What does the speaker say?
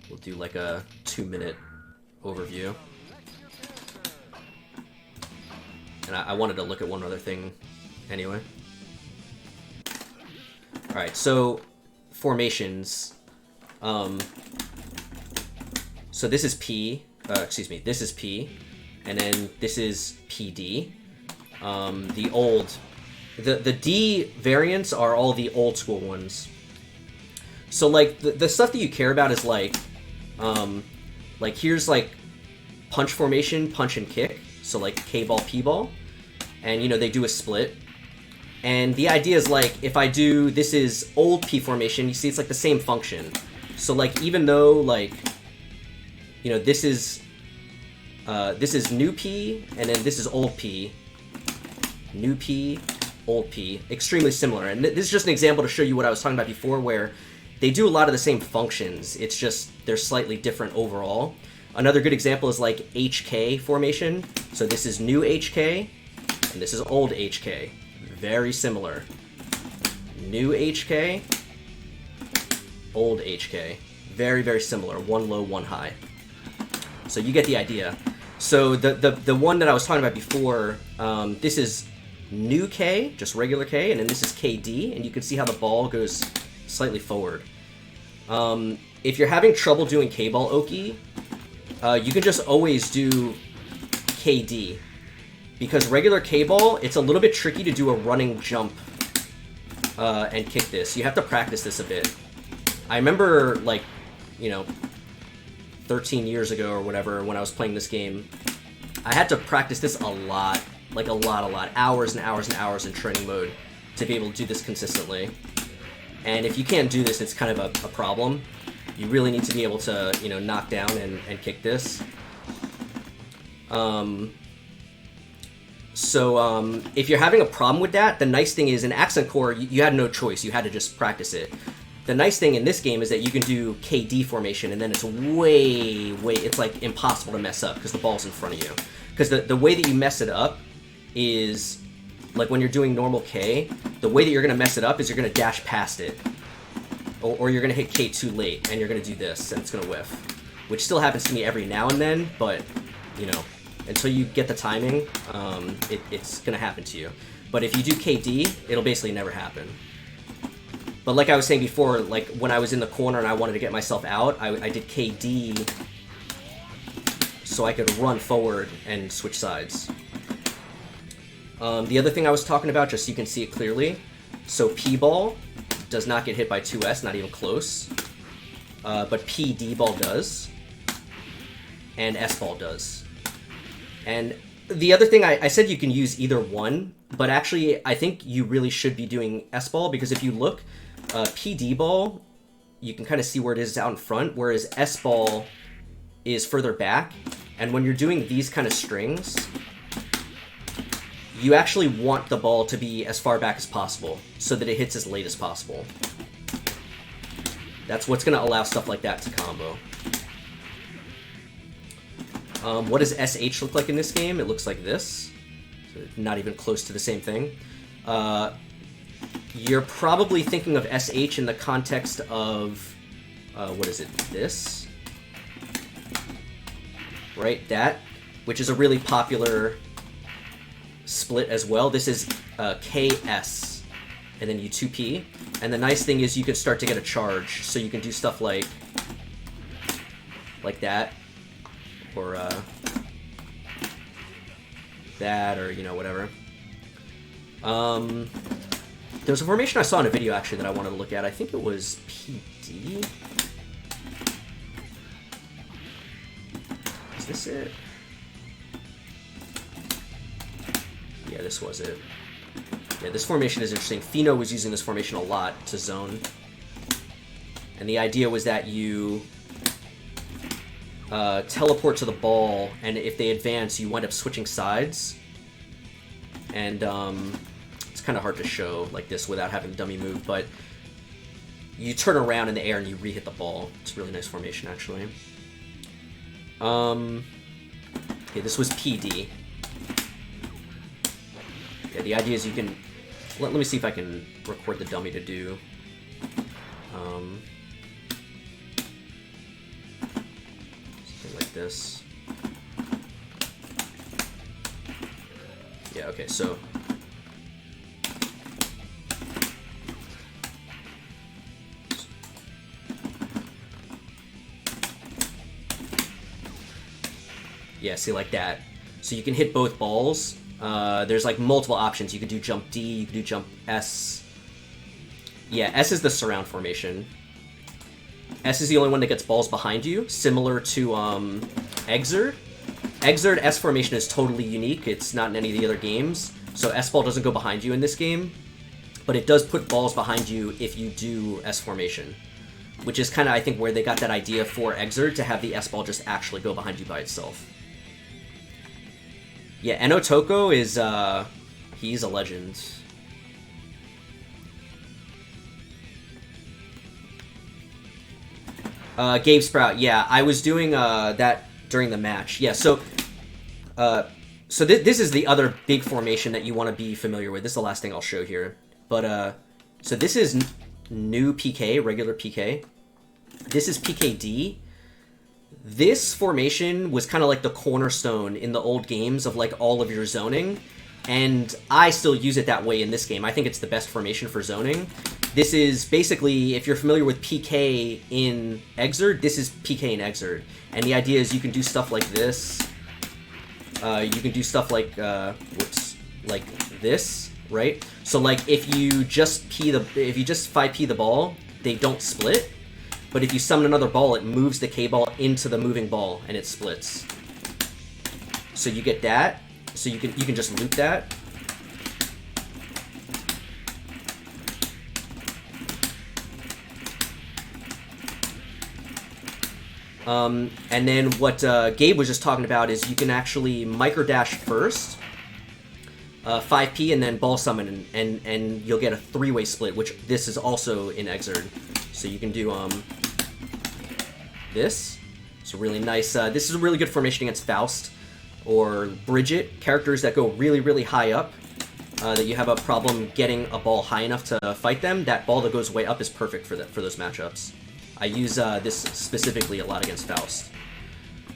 We'll do like a 2-minute overview. And I wanted to look at one other thing anyway. Alright, so formations. So this is P, this is P, and then this is PD. The D variants are all the old school ones. So like the stuff that you care about is like here's like punch formation, punch and kick. So like K ball, P ball, and you know they do a split. And the idea is like if I do this is old P formation, you see it's like the same function. So like even though like you know this is new P and then this is old P, new P, old P, extremely similar. And this is just an example to show you what I was talking about before, where they do a lot of the same functions. It's just they're slightly different overall. Another good example is like HK formation. So this is new HK, and this is old HK. Very similar. New HK, old HK. Very, very similar. One low, one high. So you get the idea. So the one that I was talking about before, this is new K, just regular K, and then this is KD, and you can see how the ball goes slightly forward. If you're having trouble doing K-ball Oki, you can just always do KD. Because regular K-ball, it's a little bit tricky to do a running jump and kick this. You have to practice this a bit. I remember, like, you know, 13 years ago or whatever, when I was playing this game, I had to practice this a lot. Like, a lot. Hours and hours and hours in training mode to be able to do this consistently. And if you can't do this, it's kind of a problem. You really need to be able to, you know, knock down and kick this. So if you're having a problem with that, the nice thing is in Accent Core, you had no choice. You had to just practice it. The nice thing in this game is that you can do KD formation, and then it's it's like impossible to mess up because the ball's in front of you. Because the way that you mess it up is, like when you're doing normal K, the way that you're going to mess it up is you're going to dash past it. Or you're going to hit K too late, and you're going to do this, and it's going to whiff. Which still happens to me every now and then, but, you know, until you get the timing, it's going to happen to you. But if you do KD, it'll basically never happen. But like I was saying before, like when I was in the corner and I wanted to get myself out, I did KD so I could run forward and switch sides. The other thing I was talking about, just so you can see it clearly, so P-ball does not get hit by 2S, not even close. But PD-ball does. And S-ball does. And the other thing, I said you can use either one, but actually I think you really should be doing S-ball, because if you look, PD-ball, you can kind of see where it is out in front, whereas S-ball is further back. And when you're doing these kind of strings, you actually want the ball to be as far back as possible so that it hits as late as possible. That's what's going to allow stuff like that to combo. What does SH look like in this game? It looks like this. So not even close to the same thing. You're probably thinking of SH in the context of, what is it, this? Right, that, which is a really popular split as well. This is KS, and then U2P. And the nice thing is you can start to get a charge, so you can do stuff like that, or that, or, you know, whatever. There was a formation I saw in a video, actually, that I wanted to look at. I think it was PD. Is this it? Yeah, this was it. Yeah, this formation is interesting. Fino was using this formation a lot to zone. And the idea was that you teleport to the ball, and if they advance, you wind up switching sides. And it's kind of hard to show like this without having the dummy move, but you turn around in the air and you re-hit the ball. It's a really nice formation, actually. Okay, this was PD. Yeah, the idea is you can... Let me see if I can record the dummy to do... this. Yeah, okay, so... Yeah, see, like that. So you can hit both balls. There's like multiple options. You could do jump D, you could do jump S. Yeah, S is the surround formation. S is the only one that gets balls behind you, similar to Exerd. Exerd S formation is totally unique. It's not in any of the other games. So S ball doesn't go behind you in this game, but it does put balls behind you if you do S formation, which is kind of, I think, where they got that idea for Exerd to have the S ball just actually go behind you by itself. Yeah, Eno Toko is, he's a legend. Gabe Sprout, yeah, I was doing that during the match. Yeah, so this is the other big formation that you want to be familiar with. This is the last thing I'll show here. But, so this is new PK, regular PK. This is PKD. This formation was kind of like the cornerstone in the old games of like all of your zoning, and I still use it that way in this game. I think it's the best formation for zoning. This is basically, if you're familiar with PK in Exerd, this is PK in Exerd. And the idea is you can do stuff like this. You can do stuff like, like this, right? So like if you just 5P the ball, they don't split. But if you summon another ball, it moves the K-ball into the moving ball, and it splits. So you get that. So you can just loop that. And then what Gabe was just talking about is you can actually micro dash first, 5P, and then ball summon, and you'll get a three-way split, which this is also in Exerd. So you can do this. It's a really nice. This is a really good formation against Faust or Bridget, characters that go really, really high up. That you have a problem getting a ball high enough to fight them. That ball that goes way up is perfect for those matchups. I use this specifically a lot against Faust.